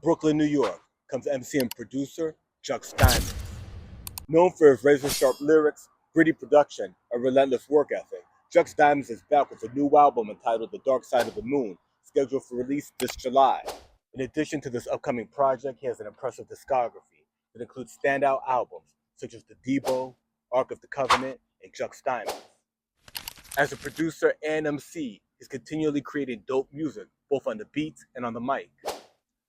Brooklyn, New York, comes MC and producer Juxx Diamondz. Known for his razor-sharp lyrics, gritty production, and relentless work ethic, Juxx Diamondz is back with a new album entitled The Dark Side of the Moon, scheduled for release this July. In addition to this upcoming project, he has an impressive discography that includes standout albums such as The Debo, Ark of the Covenant, and Juxx Diamondz. As a producer and MC, he's continually creating dope music, both on the beats and on the mic.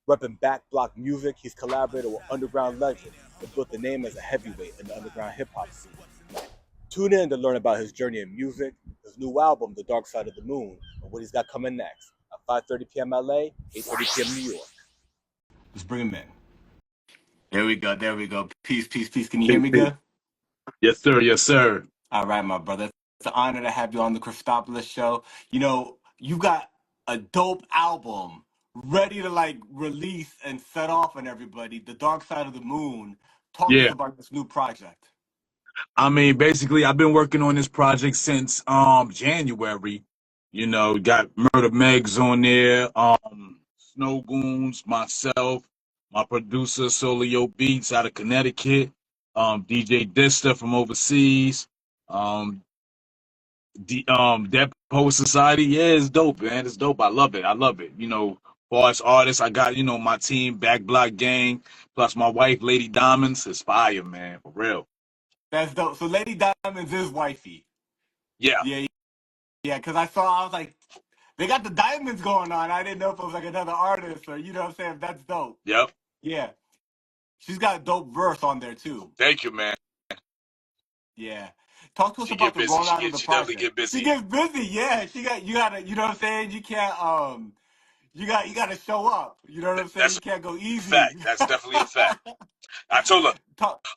Repping back block music, he's collaborated with underground legends and built a name as a heavyweight in the underground hip-hop scene. Tune in to learn about his journey in music, his new album, The Dark Side of the Moon, and what he's got coming next at 5:30 p.m. LA, 8:30 p.m. New York. Let's bring him in. There we go. Peace. Can you hear me good? Yes, sir. Yes, sir. All right, my brother. It's an honor to have you on the Cristopolis show. You know, you got a dope album ready to release and set off on everybody. The Dark Side of the Moon. Talk to us about this new project. I mean, basically, I've been working on this project since January. You know, got Murder Megs on there, Snowgoons, myself, my producer Solio Beats out of Connecticut, DJ Dista from overseas, Dead Poet Society. Yeah, it's dope, man. It's dope. I love it. You know, far as artists, I got, my team, Back Block Gang, plus my wife, Lady Diamondz. It's fire, man, for real. That's dope. So Lady Diamondz is wifey. Yeah. Because I was like, they got the diamonds going on. I didn't know if it was like another artist or, you know what I'm saying? That's dope. Yep. Yeah. She's got a dope verse on there, too. Thank you, man. Yeah. Talk to us about the rollout of the project. She definitely get busy. She gets busy, yeah. You gotta, you know what I'm saying? You can't, you gotta show up. You know what I'm saying? You can't go easy. That's definitely a fact. I told her,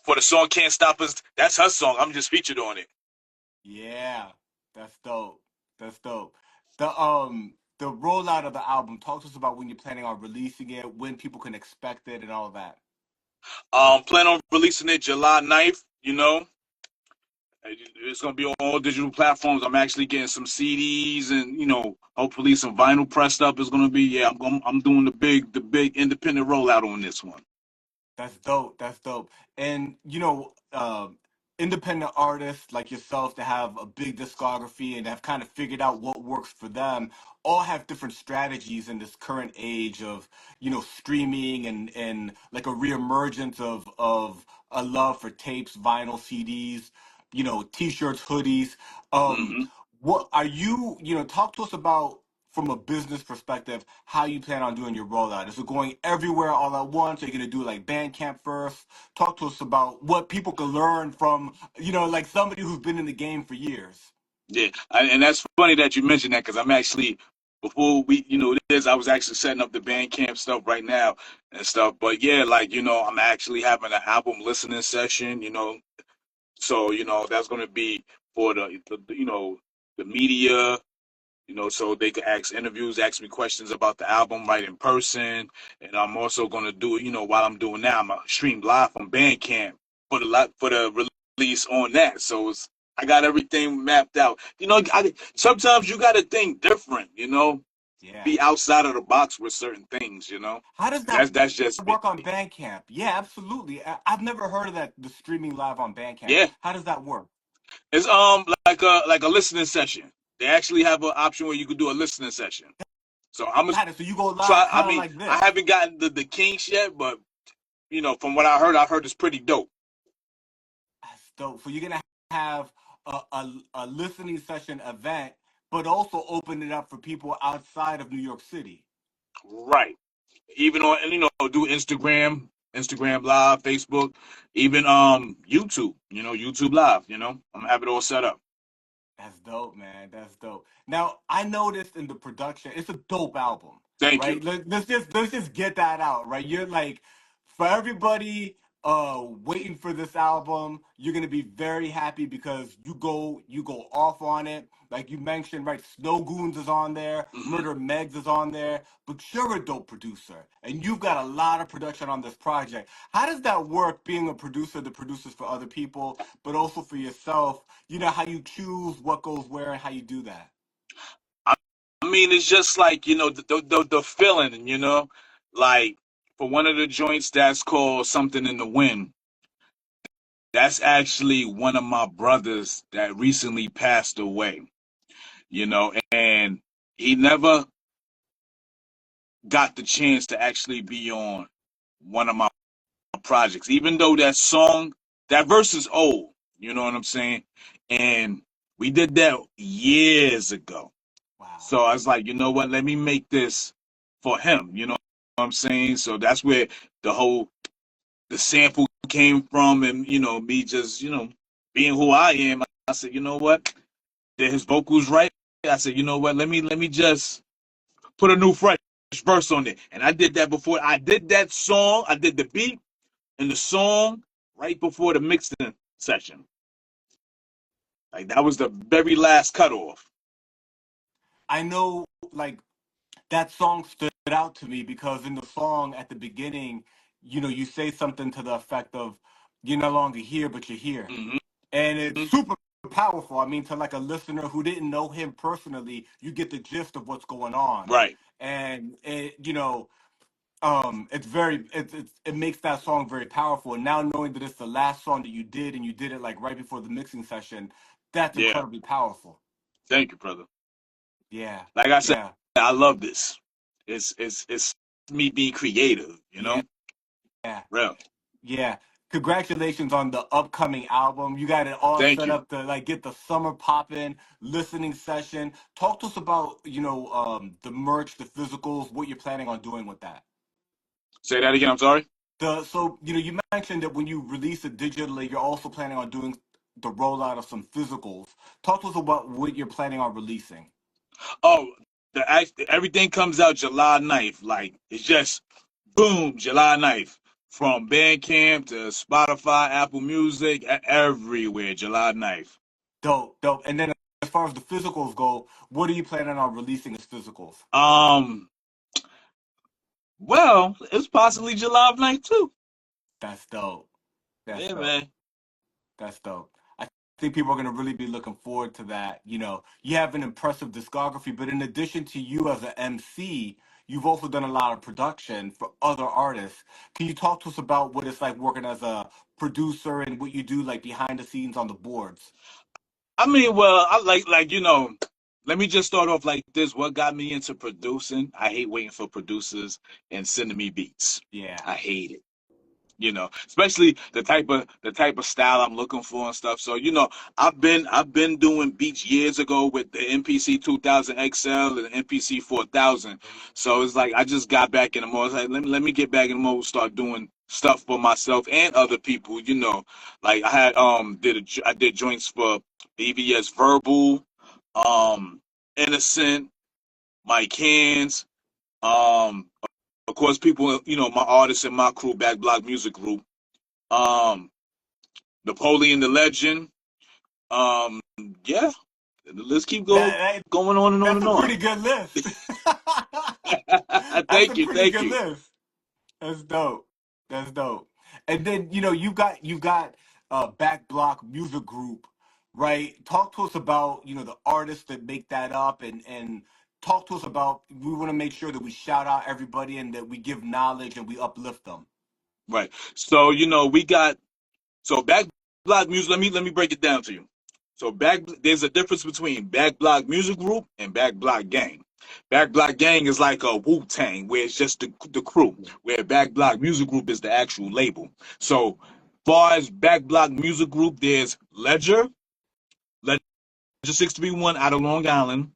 for the song Can't Stop Us, that's her song. I'm just featured on it. Yeah. That's dope. The rollout of the album, talk to us about when you're planning on releasing it, when people can expect it, and all of that. Plan on releasing it July 9th, you know. It's going to be on all digital platforms. I'm actually getting some CDs and, hopefully some vinyl pressed up is going to be, I'm doing the big independent rollout on this one. That's dope. And, independent artists like yourself that have a big discography and have kind of figured out what works for them all have different strategies in this current age of, streaming and like a reemergence of a love for tapes, vinyl, CDs, t-shirts, hoodies. What are you, talk to us about, from a business perspective, how you plan on doing your rollout. Is it going everywhere all at once? Are you going to do like Bandcamp first? Talk to us about what people can learn from, like somebody who's been in the game for years. Yeah, and that's funny that you mentioned that because I'm actually, before we, I was actually setting up the Bandcamp stuff right now and stuff. But yeah, I'm actually having an album listening session, So, that's going to be for the media, so they could ask me questions about the album right in person. And I'm also going to do it, while I'm doing that, I'm going to stream live on Bandcamp for the release on that. So I got everything mapped out. Sometimes you got to think different, be outside of the box with certain things, How does that's just work on Bandcamp? Yeah, absolutely. I've never heard of that, the streaming live on Bandcamp. Yeah. How does that work? It's like a listening session. They actually have an option where you could do a listening session. So so you go live like this. I haven't gotten the kinks yet, but from what I've heard it's pretty dope. That's dope. So you're gonna have a listening session event, but also open it up for people outside of New York City. Right. Even on do Instagram Live, Facebook, even YouTube. YouTube Live. I'm gonna have it all set up. That's dope, man. That's dope. Now, I noticed in the production, it's a dope album. Thank you. Let's just get that out, right? You're like, for everybody waiting for this album, you're gonna be very happy because you go off on it. Like you mentioned, right? Snowgoons is on there, Murder Megs is on there, but you're a dope producer, and you've got a lot of production on this project. How does that work, being a producer that produces for other people, but also for yourself? How you choose what goes where and how you do that? I mean, it's just like, the feeling, like for one of the joints that's called Something in the Wind. That's actually one of my brothers that recently passed away, and he never got the chance to actually be on one of my projects, even though that verse is old, you know what I'm saying? And we did that years ago. Wow. So I was like, you know what? Let me make this for him, you know what I'm saying? So that's where the sample came from, and, me just, being who I am. I said, you know what? Did his vocals right? I said, you know what? Let me just put a new fresh verse on it. And I did that before. I did that song. I did the beat and the song right before the mixing session. Like, that was the very last cutoff. I know, like, that song stood out to me because in the song at the beginning, you say something to the effect of, "You're no longer here, but you're here," Mm-hmm. and it's super powerful. I mean, to like a listener who didn't know him personally, you get the gist of what's going on, Right. and it's very it makes that song very powerful. And now knowing that it's the last song that you did and you did it like right before the mixing session, that's Yeah. incredibly powerful. Thank you, brother. Yeah. Like I said, Yeah. I love this. It's me being creative, you know? Yeah. Real. Yeah. Congratulations on the upcoming album. You got it all Thank set you. up to like get the summer popping, listening session. Talk to us about, the merch, the physicals, what you're planning on doing with that. Say that again, I'm sorry. So you mentioned that when you release it digitally, you're also planning on doing the rollout of some physicals. Talk to us about what you're planning on releasing. Oh, everything comes out July 9th. Like, it's just boom, July 9th. From Bandcamp to Spotify, Apple Music, everywhere, July 9th. Dope, dope. And then as far as the physicals go, what are you planning on releasing as physicals? Well, it's possibly July 9th too. That's dope. That's Yeah, dope. man. That's dope. I think people are going to really be looking forward to that. You have an impressive discography, but in addition to you as an MC, you've also done a lot of production for other artists. Can you talk to us about what it's like working as a producer and what you do like behind the scenes on the boards? I mean, well, I let me just start off like this. What got me into producing? I hate waiting for producers and sending me beats. Yeah. I hate it. Especially the type of style I'm looking for and stuff. So, I've been doing beats years ago with the MPC 2000 XL and the MPC 4000. So it's like I just got back in the mode. I was like, let me get back in the mode, start doing stuff for myself and other people. Like I did joints for EVS Verbal, um, Innocent, Mike Hands, um, of course, people, my artists in my crew, Back Block Music Group, um, Napoleon the Legend. Um, yeah, the list keep going on and on That's and a on. pretty good list. That's a Thank you, pretty thank good you. list. That's dope. That's dope. And then you got Back Block Music Group, right? Talk to us about the artists that make that up, and talk to us about. We want to make sure that we shout out everybody and that we give knowledge and we uplift them. Right. So, we got Back Block Music. Let me break it down to you. So there's a difference between Back Block Music Group and Back Block Gang. Back Block Gang is like a Wu Tang, where it's just the crew. Where Back Block Music Group is the actual label. So, far as Back Block Music Group, there's Ledger 631 out of Long Island.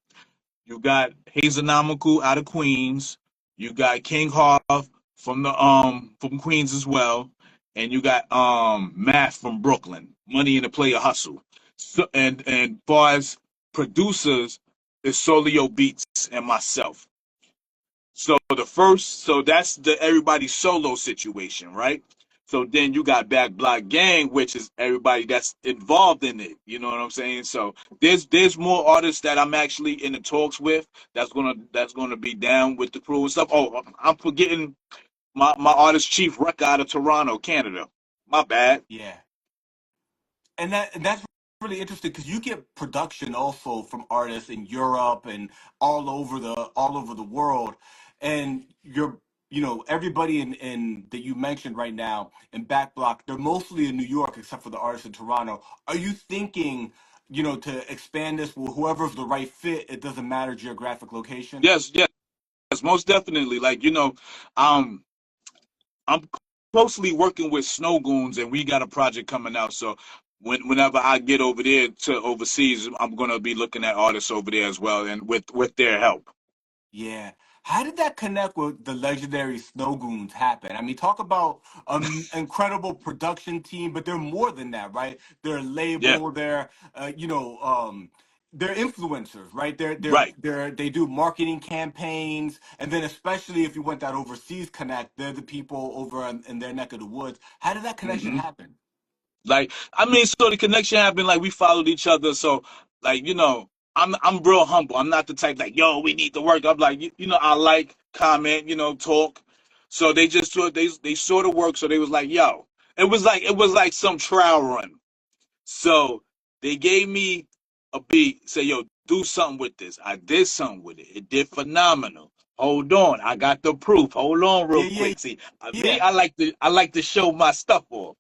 You got Hazenomical out of Queens. You got King Harv from Queens as well, and you got Math from Brooklyn. Money in the Player Hustle. So, and far as producers, it's Solio Beats and myself. So that's the everybody solo situation, right? So then you got Back Block Gang, which is everybody that's involved in it. You know what I'm saying? So there's more artists that I'm actually in the talks with that's gonna be down with the crew and stuff. Oh, I'm forgetting my artist Chief Rucker out of Toronto, Canada. My bad. Yeah, and that's really interesting because you get production also from artists in Europe and all over the world, and you're you know, everybody in that you mentioned right now in Back Block, they're mostly in New York except for the artists in Toronto. Are you thinking, you know, to expand this with whoever's the right fit? It doesn't matter geographic location. Yes, yes, most definitely. Like, um, I'm closely working with Snowgoons, and we got a project coming out. So whenever I get over there to overseas, I'm gonna be looking at artists over there as well, and with their help. Yeah. How did that connect with the legendary Snowgoons happen? I mean, talk about an incredible production team, but they're more than that, right? They're a Yeah, label, they're influencers, right? right. They do marketing campaigns, and then especially if you went that overseas connect, they're the people over in their neck of the woods. How did that connection hmm happen? Like, I mean, so the connection happened. Like, we followed each other. So, like, I'm real humble. I'm not the type like, yo, we need to work. I'm like, I like comment, talk. So they just they sort of work. So they was like, yo, it was like some trial run. So they gave me a beat, say, yo, do something with this. I did something with it. It did phenomenal. Hold on, I got the proof. Hold on real Yeah, yeah, quick. See, me, yeah. I like to show my stuff off.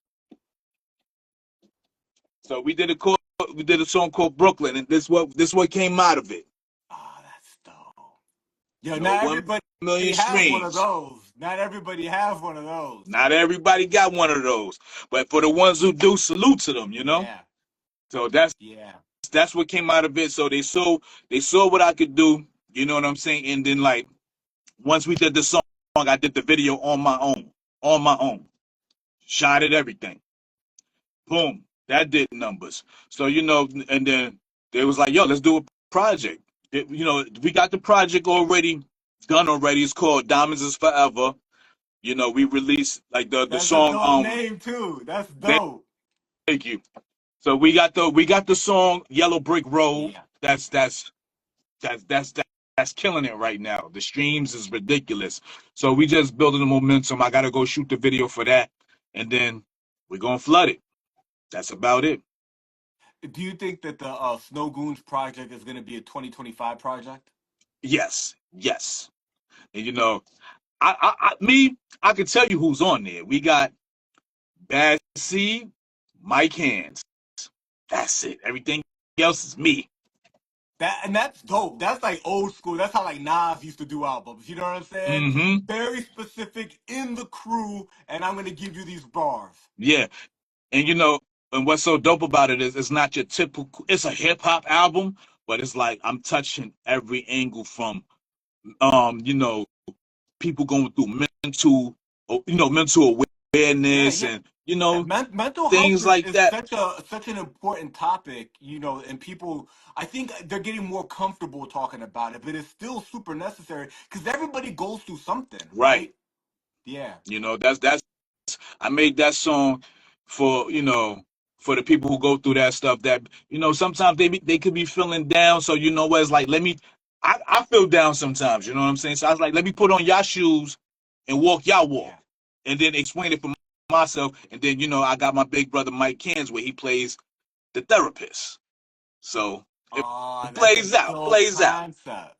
So we did a song called Brooklyn, and this what came out of it. Oh, that's dope. Yo, You know, not 1 everybody million has one of streams. those. Not everybody has one of those. Not everybody got one of those, but for the ones who do, salute to them. Yeah, So that's what came out of it. So they saw what I could do. You know what I'm saying? And then, like, once we did the song, I did the video on my own. On my own. Shot it, everything. Boom. That did numbers. So, and then they was like, yo, let's do a project. We got the project already done already. It's called Diamonds is Forever. We released like the that's a song, dope name too. That's dope. thank you. So we got the song Yellow Brick Road. Yeah. That's killing it right now. The streams is ridiculous. So we just building the momentum. I gotta go shoot the video for that, and then we're gonna flood it. That's about it. Do you think that the Snowgoons project is going to be a 2025 project? Yes, yes. And I can tell you who's on there. We got Bad Seed, Mike Hands. That's it. Everything else is me. That's dope. That's like old school. That's how like Nas used to do albums. You know what I'm saying? Mm-hmm. Very specific in the crew, and I'm gonna give you these bars. Yeah. And and what's so dope about it is it's not your typical, it's a hip hop album, but it's like I'm touching every angle from um, you know, people going through mental Yeah, awareness yeah. and Mental health things like is that. such an important topic, you know, and people, I think they're getting more comfortable talking about it, but it's still super necessary because everybody goes through something, Right. right? Yeah, That's I made that song for, for the people who go through that stuff that, sometimes they could be feeling down. So you know what, it's like, I feel down sometimes, you know what I'm saying? So I was like, let me put on y'all shoes and walk y'all walk. yeah. And then explain it for myself. And then, I got my big brother Mike Cans where he plays the therapist. So it Oh, that's a dope plays out. concept.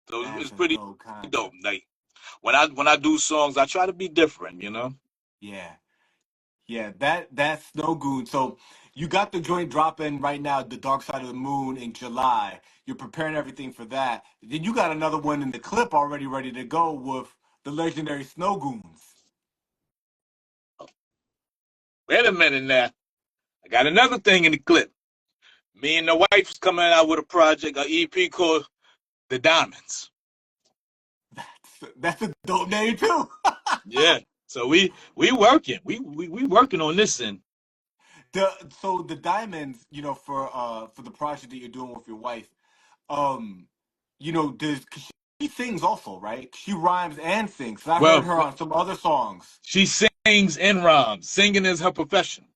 So it's That's a pretty dope dope. concept. Like when I do songs, I try to be different. Yeah. Yeah, that's no good. So you got the joint dropping right now, The Dark Side of the Moon in July. You're preparing everything for that. Then you got another one in the clip already ready to go with the legendary Snowgoons. Wait a minute now. I got another thing in the clip. Me and the wife is coming out with a project, a EP called The Diamonds. That's a dope name too. Yeah. So we working. We working on this end. The Diamonds, you know, for the project that you're doing with your wife, um, you know, 'cause she sings also, right? She rhymes and sings. 'Cause I heard Well, her on some other songs. she sings and rhymes. Singing is her profession.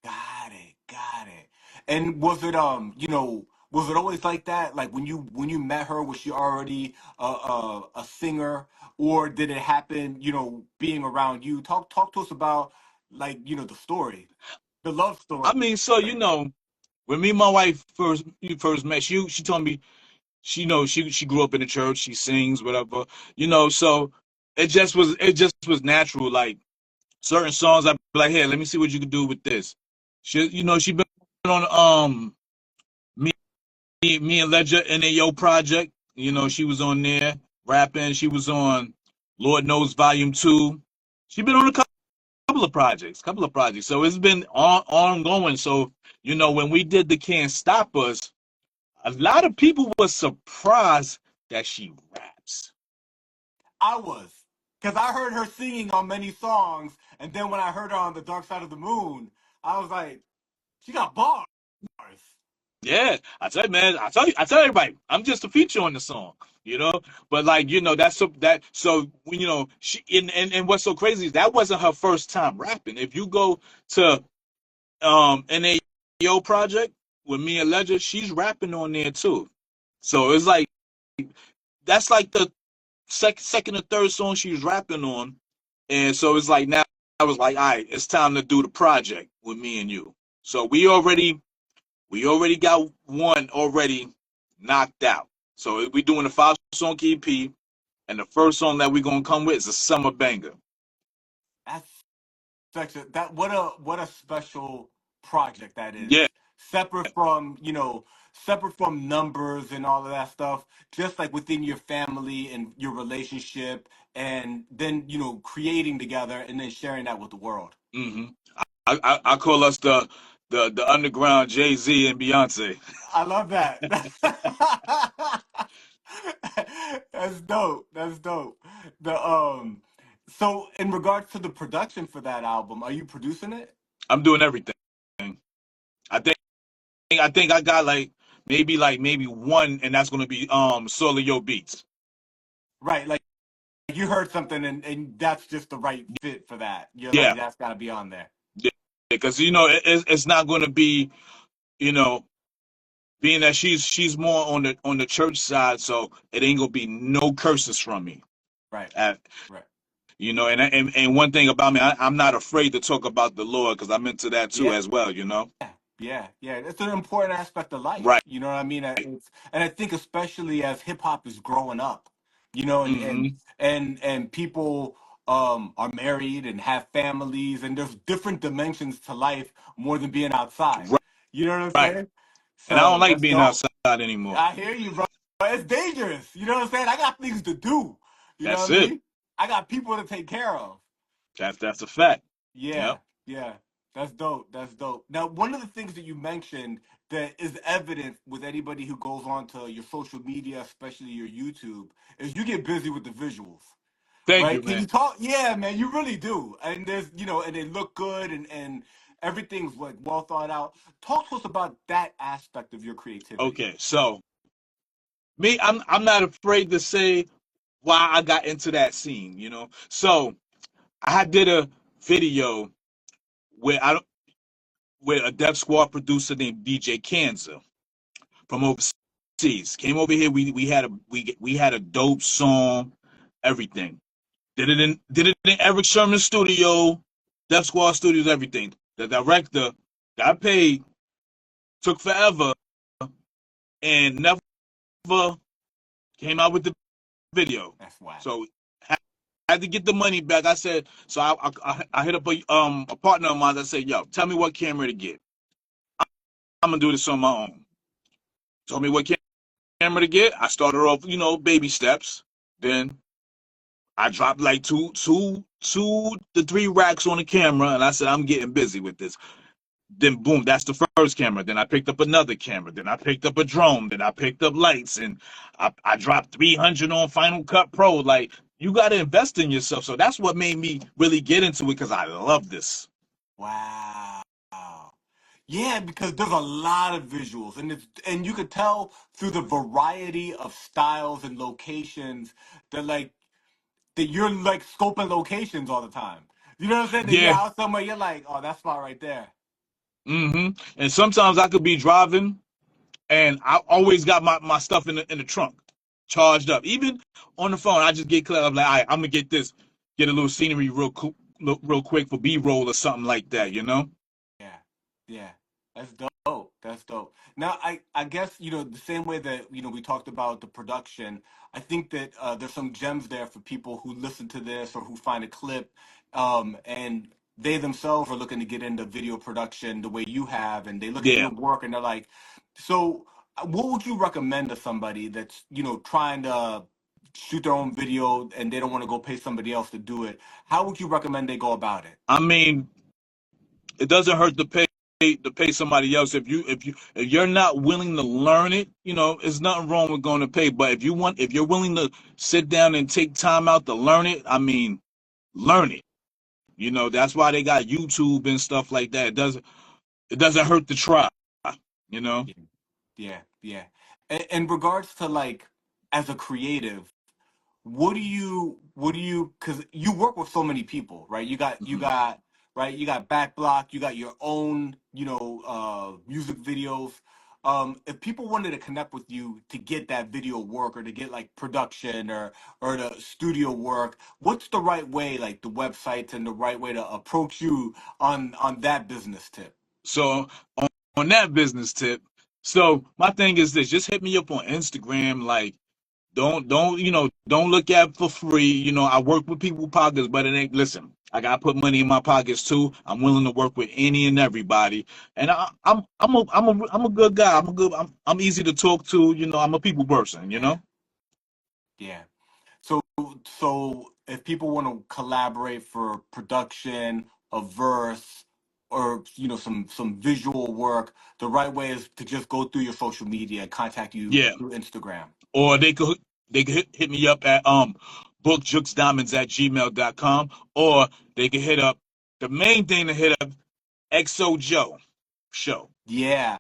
Got it, got it. And was it you know, was it always like that? Like when you met her, was she already a singer, or did it happen, you know, being around you? Talk to us about like, you know, the story, the love story. I mean, so when me and my wife first met, she told me she grew up in the church. She sings, whatever. So it just was natural. Like certain songs, I'd be like, "Here, let me see what you can do with this." She been on me me and Ledger NAO project. She was on there rapping. She was on Lord Knows Volume 2. She been on a couple of projects. So it's been ongoing. So when we did the Can't Stop Us, a lot of people were surprised that she raps. I was. Because I heard her singing on many songs, and then when I heard her on The Dark Side of the Moon, I was like, she got bars. Yeah, I tell you, man. I tell everybody, I'm just a feature on the song, But like, that's so she and what's so crazy is that wasn't her first time rapping. If you go to NAO project with me and Ledger, she's rapping on there too. So it's like that's like the second or third song she was rapping on, and so it's like now I was like, all right, it's time to do the project with me and you. So we already got one already knocked out. So we're doing a 5-song EP, and the first song that we're gonna come with is a summer banger. That's what a special project that is. Yeah. Separate from, separate from numbers and all of that stuff, just like within your family and your relationship, and then, creating together and then sharing that with the world. Mm-hmm. I call us the underground Jay-Z and Beyonce. I love that. That's dope. That's dope. So in regards to the production for that album, are you producing it? I'm doing everything. I think I got maybe one, and that's gonna be Solo Yo Beats. Right, like you heard something and that's just the right fit for that. You're Yeah. like, that's gotta be on there. Yeah, because it's not gonna be, being that she's more on the church side, so it ain't gonna be no curses from me. Right. Right. And one thing about me, I'm not afraid to talk about the Lord because I'm into that too as well. Yeah. It's an important aspect of life. Right. You know what I mean? And I think especially as hip hop is growing up, and Mm-hmm. and people are married and have families, and there's different dimensions to life more than being outside. Right. You know what I'm Right. saying? And I don't So like that's being dope. outside anymore. I hear you, bro. It's dangerous. You know what I'm saying? I got things to do. You know That's what I it. mean? I got people to take care of. That's a fact. Yeah, Yep. That's dope. That's dope. Now, one of the things that you mentioned that is evident with anybody who goes onto your social media, especially your YouTube, is you get busy with the visuals, Thank you, right? Can man. you talk? Yeah, man, you really do. And there's, and they look good and everything's like well thought out. Talk to us about that aspect of your creativity. Okay, so me, I'm not afraid to say why I got into that scene. So I did a video where with a Def Squad producer named DJ Kanza from overseas. Came over here. We had a dope song, everything. Did it in Eric Sherman studio, Def Squad Studios, everything. The director got paid, took forever, and never came out with the video. That's why. So had to get the money back. I said, so I hit up a partner of mine. I said, yo, tell me what camera to get. I'm gonna do this on my own. Told me what camera to get. I started off, baby steps. Then I dropped like two to 3 racks on the camera, and I said, I'm getting busy with this. Then boom, that's the first camera. Then I picked up another camera. Then I picked up a drone. Then I picked up lights, and I dropped 300 on Final Cut Pro. Like, you got to invest in yourself. So that's what made me really get into it, because I love this. Wow. Yeah, because there's a lot of visuals, and you could tell through the variety of styles and locations that you're like scoping locations all the time. You know what I'm saying? That you're Yeah. out somewhere, you're like, oh, that spot right there. Mm-hmm. And sometimes I could be driving, and I always got my stuff in the trunk, charged up. Even on the phone, I just get clear. I'm like, all right, I'm gonna get a little scenery real quick for B-roll or something like that. Yeah. That's dope. That's dope. Now, I guess, the same way that, we talked about the production, I think that there's some gems there for people who listen to this or who find a clip, and they themselves are looking to get into video production the way you have, and they look at Yeah. your work and they're like, so what would you recommend to somebody that's, trying to shoot their own video and they don't want to go pay somebody else to do it? How would you recommend they go about it? I mean, it doesn't hurt to pay somebody else if you're not willing to learn it. There's nothing wrong with going to pay. But if you're willing to sit down and take time out to learn it, I mean, learn it. That's why they got YouTube and stuff like that. It doesn't hurt to try. You know. Yeah, yeah, yeah. In regards to like as a creative, because you work with so many people, right? Mhm. Right, you got Backblock, you got your own, music videos. If people wanted to connect with you to get that video work or to get like production or the studio work, what's the right way, like the websites and the right way to approach you on that business tip? So on that business tip, so my thing is this: just hit me up on Instagram, like. Don't look at it for free. I work with people pockets, but it ain't. Listen, I gotta put money in my pockets too. I'm willing to work with any and everybody, and I'm a good guy. I'm easy to talk to. I'm a people person. Yeah, yeah. So, so if people want to collaborate for production, a verse, or some visual work, the right way is to just go through your social media and contact you Yeah. through Instagram. Or they could hit me up at book Juxx at gmail.com, or they could hit up the main thing to hit up XO Joe show. Yeah.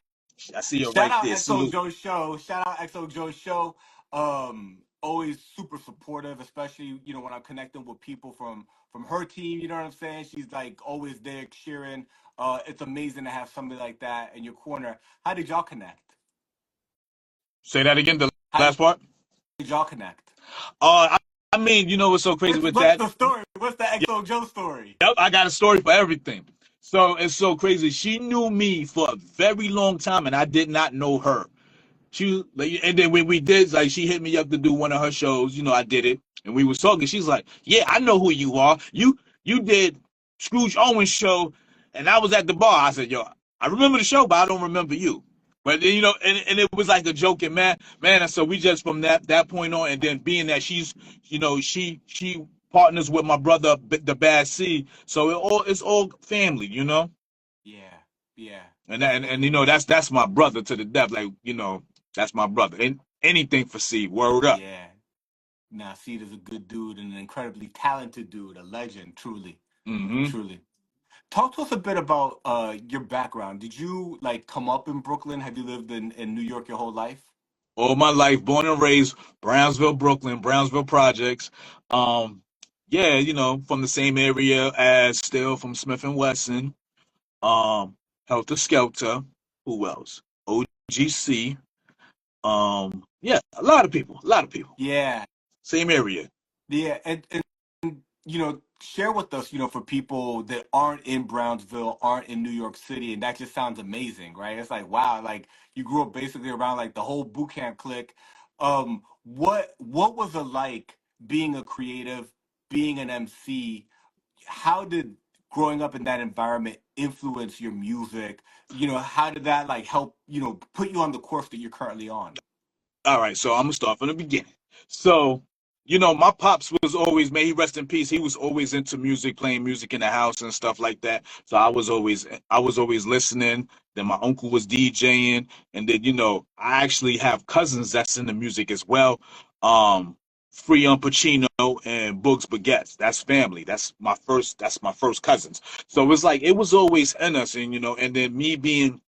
I see it Shout right out there. XO Salute. Joe Show. Shout out XO Joe Show. Always super supportive, especially when I'm connecting with people from her team. You know what I'm saying? She's like always there cheering. It's amazing to have somebody like that in your corner. How did y'all connect? Say that again. The How last part. did y'all connect? Uh, I, I mean, what's so crazy with What's that? the story? What's the Yep, XO Joe story? I got a story for everything. So it's so crazy. She knew me for a very long time, and I did not know her. And then when we did, like, she hit me up to do one of her shows. I did it, and we was talking. She's like, "Yeah, I know who you are. You did Scrooge Owens show, and I was at the bar." I said, "Yo, I remember the show, but I don't remember you." But then, and it was like a joke, and man. And so we just from that point on, and then being that she partners with my brother, the Bad C, so it's all family. Yeah, yeah, And that's my brother to the death. Like, that's my brother. And anything for C. Word up. yeah. Nah, Seed is a good dude and an incredibly talented dude, a legend, truly, Hmm. truly. Talk to us a bit about your background. Did you like come up in Brooklyn? Have you lived in New York your whole life? All my life, born and raised, Brownsville, Brooklyn, Brownsville Projects. Um, yeah, from the same area as still from Smith and Wesson. Helter Skelter. Who else? OGC. Yeah, a lot of people. A lot of people. Yeah, Same area. yeah, and share with us, for people that aren't in Brownsville, aren't in New York City, and that just sounds amazing, right? It's like wow, like you grew up basically around like the whole boot camp clique. What was it like being a creative, being an MC? How did growing up in that environment influence your music? How did that like help, put you on the course that you're currently on? All right, so I'm gonna start from the beginning. So, my pops was always, may he rest in peace. He was always into music, playing music in the house and stuff like that. So I was always listening. Then my uncle was DJing, and then I actually have cousins that's in the music as well. Um, Free Pacino and Boogs Baguettes. That's family. That's my first cousins. So it's like it was always in us, and then me being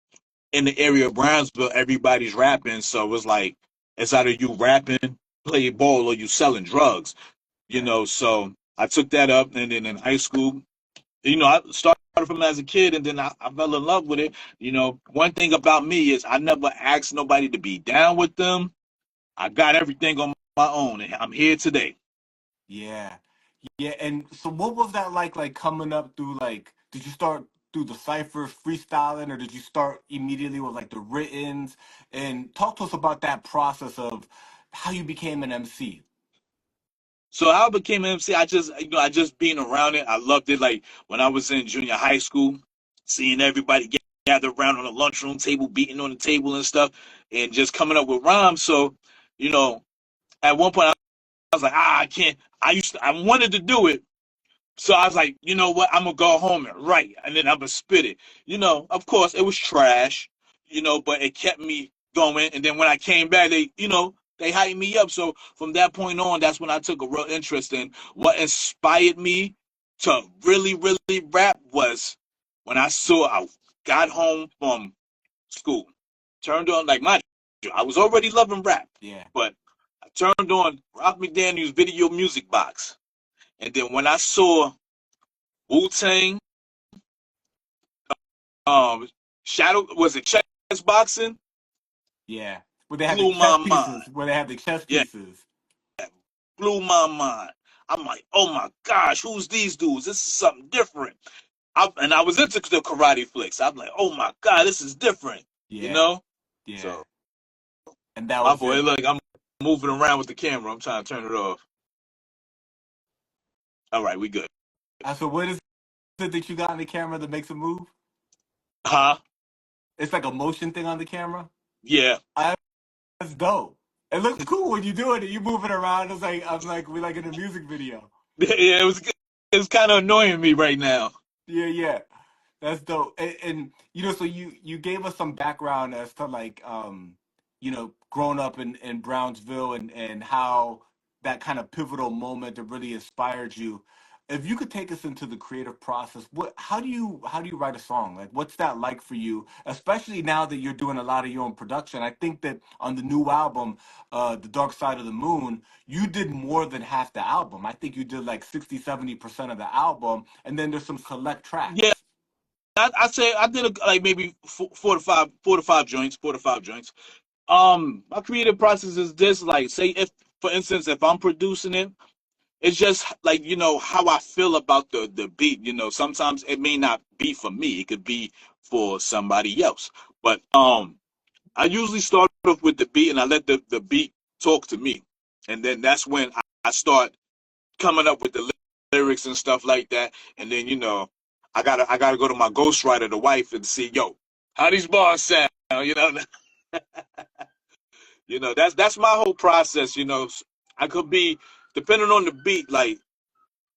in the area of Brownsville, everybody's rapping. So it's like it's either you rapping, play ball, or you selling drugs. Yeah, So I took that up, and then in high school, I started from as a kid, and then I fell in love with it. One thing about me is I never asked nobody to be down with them. I got everything on my own, and I'm here today. yeah. Yeah, and so what was that like coming up through like did you start through the ciphers, freestyling, or did you start immediately with like the writtens? And talk to us about that process of how you became an MC. So how I became an MC, I just being around it. I loved it. Like when I was in junior high school, seeing everybody gather around on the lunchroom table, beating on the table and stuff, and just coming up with rhymes. So, you know, at one point I was like, I can't. I wanted to do it, so I was like, you know what? I'm gonna go home and write, and then I'm gonna spit it. Of course, it was trash, but it kept me going. And then when I came back, they hyped me up. So from that point on, that's when I took a real interest in what inspired me to really, really rap was when I got home from school, turned on I was already loving rap, Yeah. but I turned on Rock McDaniel's video music box, and then when I saw Wu-Tang, Shadow, was it chess boxing? Yeah. Where they had the Blew chess my mind. pieces. Where they had the chess Yeah, pieces. blew my mind. I'm like, oh my gosh, who's these dudes? This is something different. And I was into the karate flicks. I'm like, oh my god, this is different. You Yeah. know? Yeah. So, And that my was boy, it. look, I'm moving around with the camera. I'm trying to turn it off. All right, we good. So what is it that you got on the camera that makes it move? Huh? It's like a motion thing on the camera. Yeah. That's dope. It looks cool when you do it. You move it around. It's like I'm like we like in a music video. Yeah, it's kind of annoying me right now. Yeah, yeah. That's dope. And so you gave us some background as to like growing up in Brownsville and how that kind of pivotal moment that really inspired you. If you could take us into the creative process, how do you write a song? Like what's that like for you? Especially now that you're doing a lot of your own production. I think that on the new album, The Dark Side of the Moon, you did more than half the album. I think you did like 60-70% of the album, and then there's some select Yeah, tracks. I say I did like maybe four to five joints, 4 to 5 joints. My creative process is this, like, say if, for instance, if I'm producing it, it's just like, how I feel about the beat. Sometimes it may not be for me, it could be for somebody else. But I usually start off with the beat and I let the beat talk to me. And then that's when I start coming up with the lyrics and stuff like that. And then, I gotta go to my ghostwriter, the wife, and see, yo, how these bars sound, that's my whole process. I could be, depending on the beat, like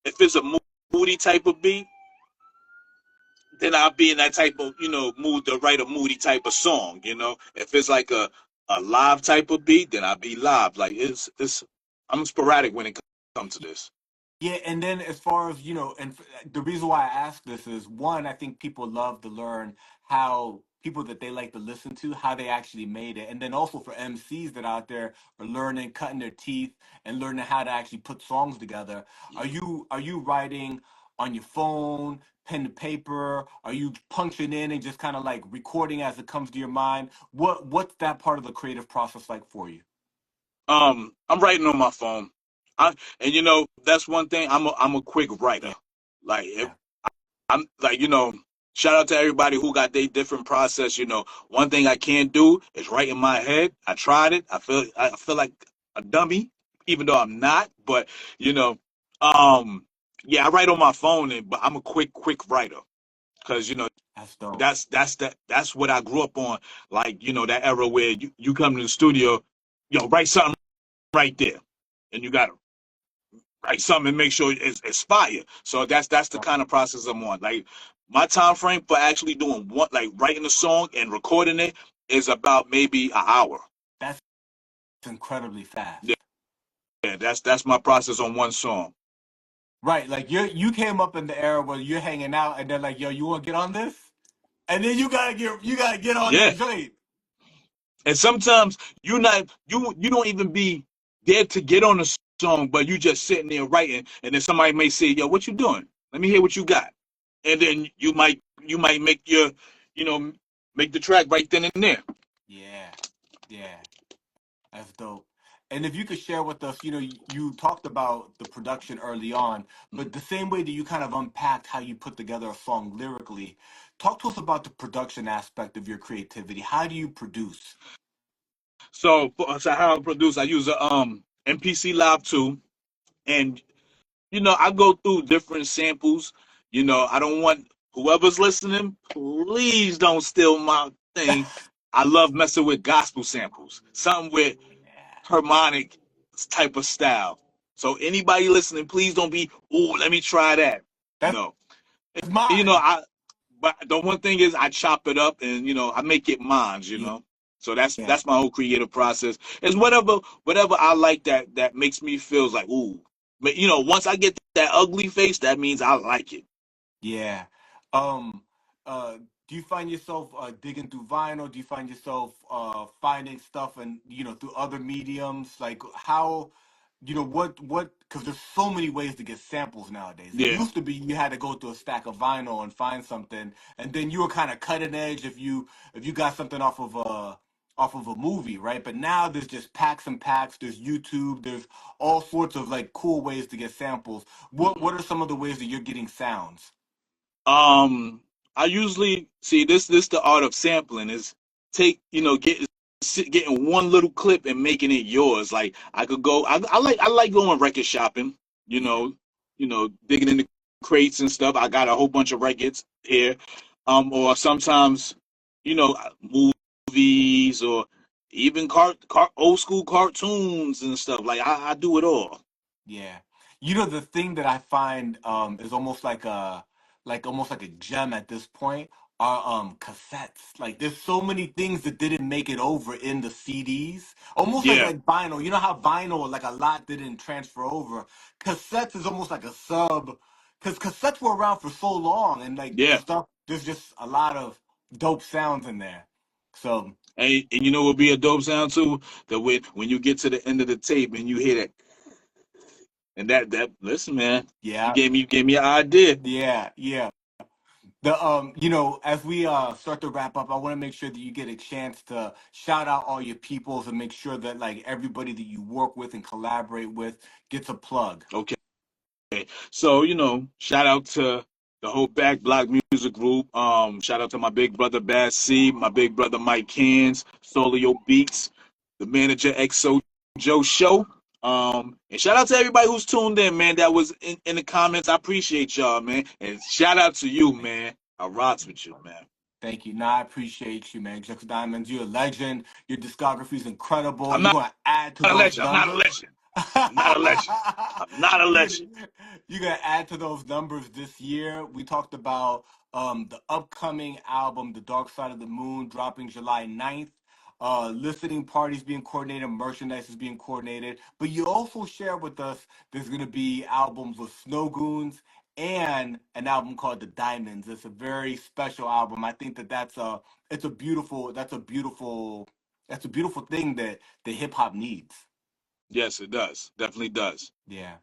if it's a moody type of beat, then I'll be in that type of, mood to write a moody type of song. If it's like a live type of beat, then I'll be live. Like I'm sporadic when it comes to this. Yeah, and then as far as, the reason why I ask this is one, I think people love to learn how people that they like to listen to, how they actually made it. And then also for MCs that out there are learning, cutting their teeth and learning how to actually put songs together. Are you writing on your phone, pen to paper? Are you punching in and just kind of like recording as it comes to your mind? What's that part of the creative process like for you? I'm writing on my phone. And that's one thing. I'm a quick writer. Yeah. Like if I'm like, shout out to everybody who got their different process. One thing I can't do is write in my head. I tried it. I feel like a dummy, even though I'm not. But yeah, I write on my phone, but I'm a quick writer because That's dope. that's what I grew up on. Like that era where you come to the studio, write something right there, and you gotta write something and make sure it's fire. So that's the kind of process I'm on. Like my time frame for actually doing what, like writing a song and recording it, is about maybe an hour. That's incredibly fast. Yeah, yeah, that's my process on one song. Right, like you came up in the era where you're hanging out and they're like, "Yo, you want to get on this?" And then you gotta get on Yeah, that joint. and sometimes you don't even be there to get on the song, but you just sitting there writing, and then somebody may say, "Yo, what you doing? Let me hear what you got," and then you might make you know make the track right then and there. Yeah, yeah, that's dope. And if you could share with us, you talked about the production early on, but the same way that you kind of unpacked how you put together a song lyrically, talk to us about the production aspect of your creativity. How do you produce? So how I produce, I use a MPC Live 2, and I go through different samples. I don't want whoever's listening, please don't steal my thing. I love messing with gospel samples, something with Yeah. harmonic type of style. So anybody listening, please don't be, oh, let me try that. That's No. mine. I but the one thing is I chop it up and I make it mine. Yeah. So that's Yeah. that's my whole creative process. It's whatever I like that makes me feel like, ooh. But once I get that ugly face, that means I like it. Yeah. Um, do you find yourself digging through vinyl? Do you find yourself finding stuff and through other mediums? Like how, what? Because there's so many ways to get samples nowadays. It Yeah. used to be you had to go through a stack of vinyl and find something, and then you were kind of cutting edge if you got something off of a movie, right? But now there's just packs and packs. There's YouTube. There's all sorts of like cool ways to get samples. What are some of the ways that you're getting sounds? Um, I usually see this the art of sampling is take getting one little clip and making it yours. Like I could go, I like going record shopping. You Yeah. know, digging in the crates and stuff. I got a whole bunch of records here. Or sometimes you know movies or even old school cartoons and stuff. Like I do it all. Yeah. The thing that I find is almost like a gem at this point are cassettes. Like there's so many things that didn't make it over in the CDs. Almost like Yeah, like vinyl. You know how vinyl like a lot didn't transfer over. Cassettes is almost like a sub because cassettes were around for so long and like yeah. there's just a lot of dope sounds in there. So And you know what would be a dope sound too? That when you get to the end of the tape and you hear that, and that listen, man, you yeah, gave me an idea. yeah. As we start to wrap up, I want to make sure that you get a chance to shout out all your peoples and make sure that like everybody that you work with and collaborate with gets a plug. Okay. So, shout out to the whole Back Block Music Group. Shout out to my big brother Bass C, my big brother Mike Cans, Solio Beats, the manager XO Joe Show. And shout out to everybody who's tuned in, man. That was in the comments. I appreciate y'all, man. And shout out to you, man. I rocks with you, man. Thank you. No, I appreciate you, man. Juxx Diamondz, you're a legend. Your discography is incredible. I'm You're not going to add to a those legend. I'm not a numbers. legend. I'm not a legend. I'm not a you're legend. gonna, you're gonna add to those numbers this year. We talked about the upcoming album, The Dark Side of the Moon, dropping July 9th. Listening parties being coordinated, merchandise is being coordinated. But you also share with us there's gonna be albums with Snowgoons and an album called The Diamondz. It's a very special album. I think it's a beautiful that's a beautiful thing that the hip hop needs. Yes, it does. Definitely does. Yeah,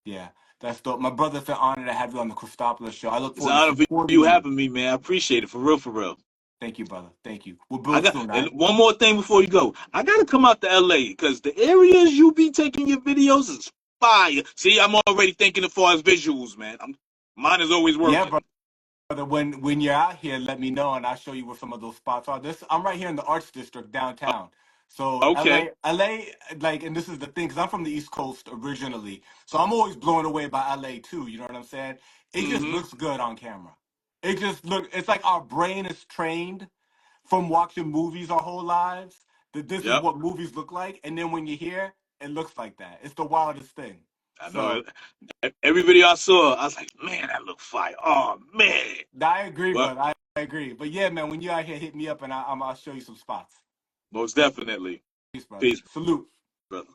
yeah, that's dope. My brother, it's an honor to have you on the Cristopolis show. I look It's an forward to honor for you supporting you. having me, man. I appreciate it for real, for real. Thank you, brother. Thank you. We'll I build got soon, all and right? one more thing before you go. I gotta come out to LA because the areas you be taking your videos is fire. See, I'm already thinking as far as visuals, man. Mine is always Yeah, working. brother. When you're out here, let me know, and I'll show you where some of those spots are. I'm right here in the Arts District downtown. So Okay. LA, like, and this is the thing, because I'm from the East Coast originally, so I'm always blown away by LA too. You know what I'm saying? It just Mm-hmm. looks good on camera. It's like our brain is trained from watching movies our whole lives that this is Yep. what movies look like, and then when you hear, it looks like that. It's the wildest thing. I know So it. Every video I saw, I was like, man, that look fire. Oh man. I agree, Well, brother. I agree. But yeah, man, when you're out here, hit me up and I'll show you some spots. most definitely. Peace, brother. Peace, Salute. brother.